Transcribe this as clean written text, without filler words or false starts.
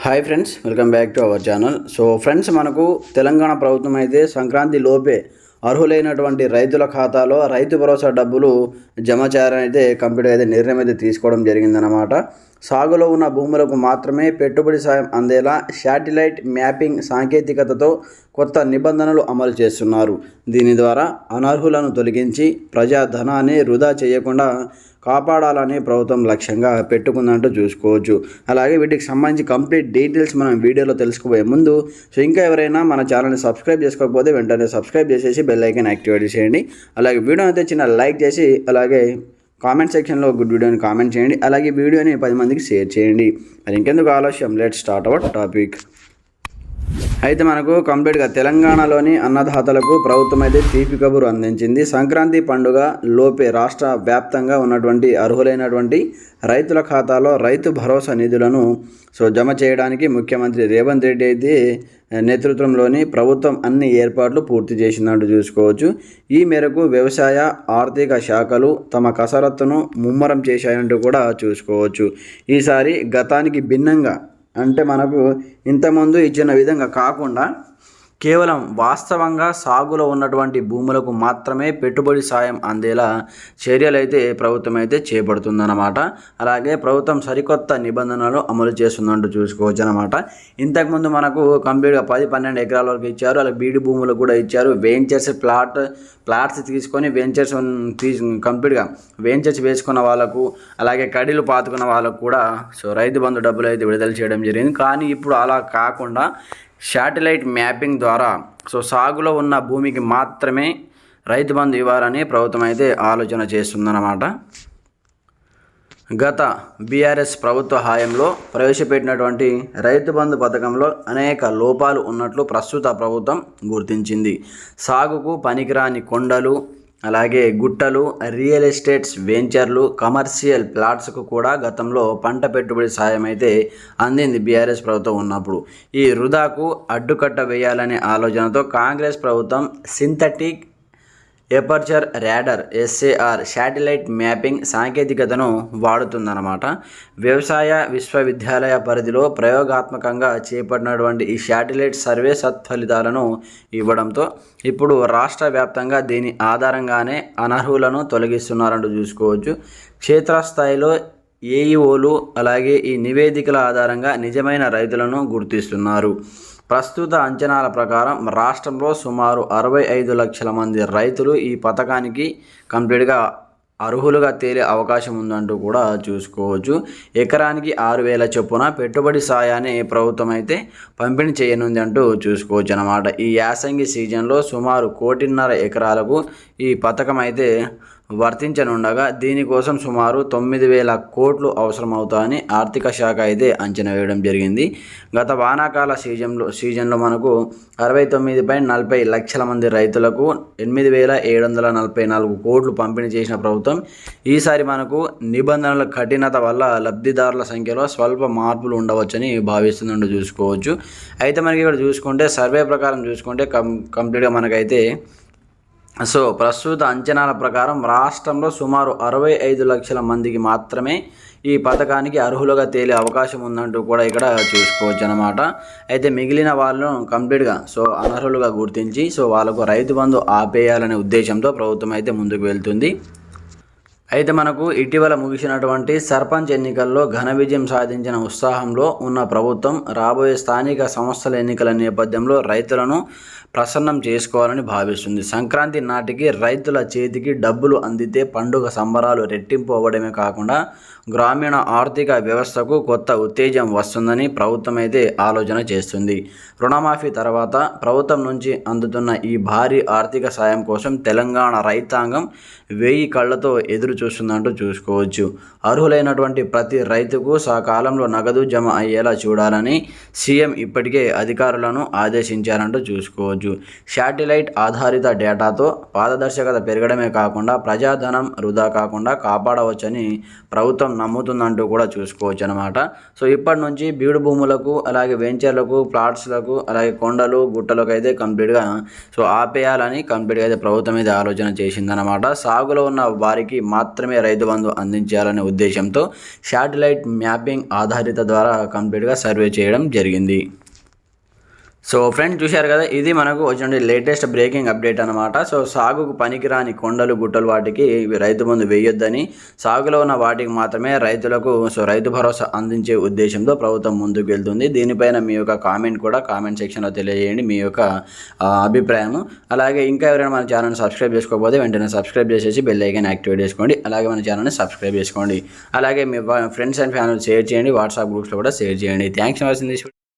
Hi friends, welcome back to our channel. So friends, మనకు తెలంగాణ ప్రభుత్వం అయితే సంక్రాంతి లోపే అర్హులైనటువంటి రైతుల ఖాతాలో రైతు భరోసా డబ్బులు జమ చేయాలని అయితే కంప్లీట్గా అయితే నిర్ణయం అయితే తీసుకోవడం జరిగిందనమాట. సాగులో ఉన్న భూములకు మాత్రమే పెట్టుబడి సాయం అందేలా శాటిలైట్ మ్యాపింగ్ సాంకేతికతతో కొత్త నిబంధనలు అమలు చేస్తున్నారు. దీని ద్వారా అనర్హులను తొలగించి ప్రజాధనాన్ని వృధా చేయకుండా కాపాడాలని ప్రభుత్వం లక్ష్యంగా పెట్టుకుందంటూ చూసుకోవచ్చు. అలాగే వీటికి సంబంధించి కంప్లీట్ డీటెయిల్స్ మనం వీడియోలో తెలుసుకోబోయే ముందు ఇంకా ఎవరైనా మన ఛానల్ని సబ్స్క్రైబ్ చేసుకోకపోతే వెంటనే సబ్స్క్రైబ్ చేసేసి బెల్ ఐకాన్ యాక్టివేట్ చేయండి. అలాగే వీడియో అయితే చిన్న లైక్ చేసి అలాగే కామెంట్ సెక్షన్లో గుడ్ వీడియోని కామెంట్ చేయండి. అలాగే వీడియోని 10 మందికి షేర్ చేయండి. మరి ఇంకెందుకు ఆలస్యం, లెట్స్ స్టార్ట్ అవర్ టాపిక్. అయితే మనకు కంప్లీట్గా తెలంగాణలోని అన్నదాతలకు ప్రభుత్వం అయితే తీపి కబురు అందించింది. సంక్రాంతి పండుగ లోపే రాష్ట్ర వ్యాప్తంగా ఉన్నటువంటి అర్హులైనటువంటి రైతుల ఖాతాలో రైతు భరోసా నిధులను జమ చేయడానికి ముఖ్యమంత్రి రేవంత్ రెడ్డి అయితే నేతృత్వంలోని ప్రభుత్వం అన్ని ఏర్పాట్లు పూర్తి చేసిందంటూ చూసుకోవచ్చు. ఈ మేరకు వ్యవసాయ ఆర్థిక శాఖలు తమ కసరత్తును ముమ్మరం చేశాయంటూ కూడా చూసుకోవచ్చు. ఈసారి గతానికి భిన్నంగా అంటే మనకు ఇంతకుముందు ఇచ్చిన విధంగా కాకుండా కేవలం వాస్తవంగా సాగులో ఉన్నటువంటి భూములకు మాత్రమే పెట్టుబడి సాయం అందేలా చర్యలు అయితే ప్రభుత్వం అయితే చేపడుతుందన్నమాట. అలాగే ప్రభుత్వం సరికొత్త నిబంధనలు అమలు చేస్తుందంటూ చూసుకోవచ్చు అనమాట. ఇంతకుముందు మనకు కంప్లీట్గా 10-12 ఎకరాల వరకు ఇచ్చారు. అలాగే బీడి భూములు కూడా ఇచ్చారు. వెంచర్స్ ప్లాట్స్ తీసుకొని కంప్లీట్గా వెంచర్స్ వేసుకున్న వాళ్ళకు, అలాగే కడీలు పాతుకున్న వాళ్ళకు కూడా రైతు బంధు డబ్బులు అయితే విడుదల చేయడం జరిగింది. కానీ ఇప్పుడు అలా కాకుండా శాటిలైట్ మ్యాపింగ్ ద్వారా సాగులో ఉన్న భూమికి మాత్రమే రైతు బంధు ఇవ్వాలని ప్రభుత్వం అయితే ఆలోచన చేస్తుందన్నమాట. గత బీఆర్ఎస్ ప్రభుత్వ హయాంలో ప్రవేశపెట్టినటువంటి రైతు బంధు పథకంలో అనేక లోపాలు ఉన్నట్లు ప్రస్తుత ప్రభుత్వం గుర్తించింది. సాగుకు పనికిరాని కొండలు, అలాగే గుట్టలు, రియల్ ఎస్టేట్స్ వెంచర్లు, కమర్షియల్ ప్లాట్స్కు కూడా గతంలో పంట పెట్టుబడి సాయం అయితే అందింది బీఆర్ఎస్ ప్రభుత్వం ఉన్నప్పుడు. ఈ వృధాకు అడ్డుకట్ట వేయాలనే ఆలోచనతో కాంగ్రెస్ ప్రభుత్వం synthetic aperture radar SAR satellite mapping సాంకేతికతను వాడుతుందన్నమాట. వ్యవసాయ విశ్వవిద్యాలయ పరిధిలో ప్రయోగాత్మకంగా చేపట్టినటువంటి ఈ శాటిలైట్ సర్వే సత్ఫలితాలను ఇవ్వడంతో ఇప్పుడు రాష్ట్ర వ్యాప్తంగా దీని ఆధారంగానే అనర్హులను తొలగిస్తున్నారంటూ చూసుకోవచ్చు. క్షేత్రస్థాయిలో AEOలు అలాగే ఈ నివేదికల ఆధారంగా నిజమైన రైతులను గుర్తిస్తున్నారు. ప్రస్తుత అంచనాల ప్రకారం రాష్ట్రంలో సుమారు 65 లక్షల మంది రైతులు ఈ పథకానికి కంప్లీట్గా అర్హులుగా తేలే అవకాశం ఉందంటూ కూడా చూసుకోవచ్చు. ఎకరానికి 6,000 చొప్పున పెట్టుబడి సాయాన్ని ప్రభుత్వం అయితే పంపిణీ చేయనుంది అంటూ చూసుకోవచ్చు అన్నమాట. ఈ యాసంగి సీజన్లో సుమారు 1.5 ఎకరాలకు ఈ పథకం అయితే వర్తించనుండగా దీనికోసం సుమారు 9,000 కోట్లు అవసరమవుతాయని ఆర్థిక శాఖ అయితే అంచనా వేయడం జరిగింది. గత వానాకాల సీజన్లో మనకు 69.40 లక్షల మంది రైతులకు 8,744 కోట్లు పంపిణీ చేసిన ప్రభుత్వం ఈసారి మనకు నిబంధనల కఠినత వల్ల లబ్ధిదారుల సంఖ్యలో స్వల్ప మార్పులు ఉండవచ్చని భావిస్తుందంటూ చూసుకోవచ్చు. అయితే మనకి ఇక్కడ చూసుకుంటే సర్వే ప్రకారం చూసుకుంటే కంప్లీట్గా మనకైతే ప్రస్తుత అంచనాల ప్రకారం రాష్ట్రంలో సుమారు 65 లక్షల మందికి మాత్రమే ఈ పథకానికి అర్హులుగా తేలే అవకాశం ఉందంటూ కూడా ఇక్కడ చూసుకోవచ్చు అనమాట. అయితే మిగిలిన వాళ్ళను కంప్లీట్గా అనర్హులుగా గుర్తించి వాళ్ళకు రైతు బంధు ఆపేయాలనే ఉద్దేశంతో ప్రభుత్వం అయితే ముందుకు వెళ్తుంది. అయితే మనకు ఇటీవల ముగిసినటువంటి సర్పంచ్ ఎన్నికల్లో ఘన విజయం సాధించిన ఉత్సాహంలో ఉన్న ప్రభుత్వం రాబోయే స్థానిక సంస్థల ఎన్నికల నేపథ్యంలో రైతులను ప్రసన్నం చేసుకోవాలని భావిస్తుంది. సంక్రాంతి నాటికి రైతుల చేతికి డబ్బులు అందితే పండుగ సంబరాలు రెట్టింపు అవ్వడమే కాకుండా గ్రామీణ ఆర్థిక వ్యవస్థకు కొత్త ఉత్తేజం వస్తుందని ప్రభుత్వం అయితే ఆలోచన చేస్తుంది. రుణమాఫీ తర్వాత ప్రభుత్వం నుంచి అందుతున్న ఈ భారీ ఆర్థిక సాయం కోసం తెలంగాణ రైతాంగం 1000 కళ్లతో ఎదురు చూస్తుందంటూ చూసుకోవచ్చు. అర్హులైనటువంటి ప్రతి రైతుకు సకాలంలో నగదు జమ అయ్యేలా చూడాలని సీఎం ఇప్పటికే అధికారులను ఆదేశించారంటూ చూసుకోవచ్చు. శాటిలైట్ ఆధారిత డేటాతో పారదర్శకత పెరగడమే కాకుండా ప్రజాధనం వృధా కాకుండా కాపాడవచ్చని ప్రభుత్వం నమ్ముతుందంటూ కూడా చూసుకోవచ్చు అనమాట. సో ఇప్పటి నుంచి బీడు భూములకు, అలాగే వెంచర్లకు, ప్లాట్స్లకు, అలాగే కొండలు గుట్టలకు అయితే కంప్లీట్గా సో ఆపేయాలని కంప్లీట్గా అయితే ప్రభుత్వం మీద ఆలోచన చేసిందనమాట. సాగులో ఉన్న వారికి మాత్రమే రైతు బంధు అందించాలనే ఉద్దేశంతో శాటిలైట్ మ్యాపింగ్ ఆధారిత ద్వారా కంప్లీట్గా సర్వే చేయడం జరిగింది. సో ఫ్రెండ్స్ చూశారు కదా, ఇది మనకు వచ్చిన లేటెస్ట్ బ్రేకింగ్ అప్డేట్ అనమాట. సో సాగుకు పనికిరాని కొండలు గుట్టలు వాటికి రైతు బంధు వేయొద్దని, సాగులో ఉన్న వాటికి మాత్రమే రైతులకు రైతు భరోసా అందించే ఉద్దేశంతో ప్రభుత్వం ముందుకు వెళ్తుంది. దీనిపైన మీ యొక్క కామెంట్ కూడా కామెంట్ సెక్షన్లో తెలియజేయండి, మీ యొక్క అభిప్రాయం. అలాగే ఇంకా ఎవరైనా మన ఛానల్ని సబ్స్క్రైబ్ చేసుకోకపోతే వెంటనే సబ్స్క్రైబ్ చేసేసి బెల్ ఐకాన్ యాక్టివేట్ చేసుకోండి. అలాగే మన ఛానల్ని సబ్స్క్రైబ్ చేసుకోండి. అలాగే మీ ఫ్రెండ్స్ అండ్ ఫ్యామిలీ షేర్ చేయండి, వాట్సాప్ గ్రూప్స్లో కూడా షేర్ చేయండి. Thanks for watching this.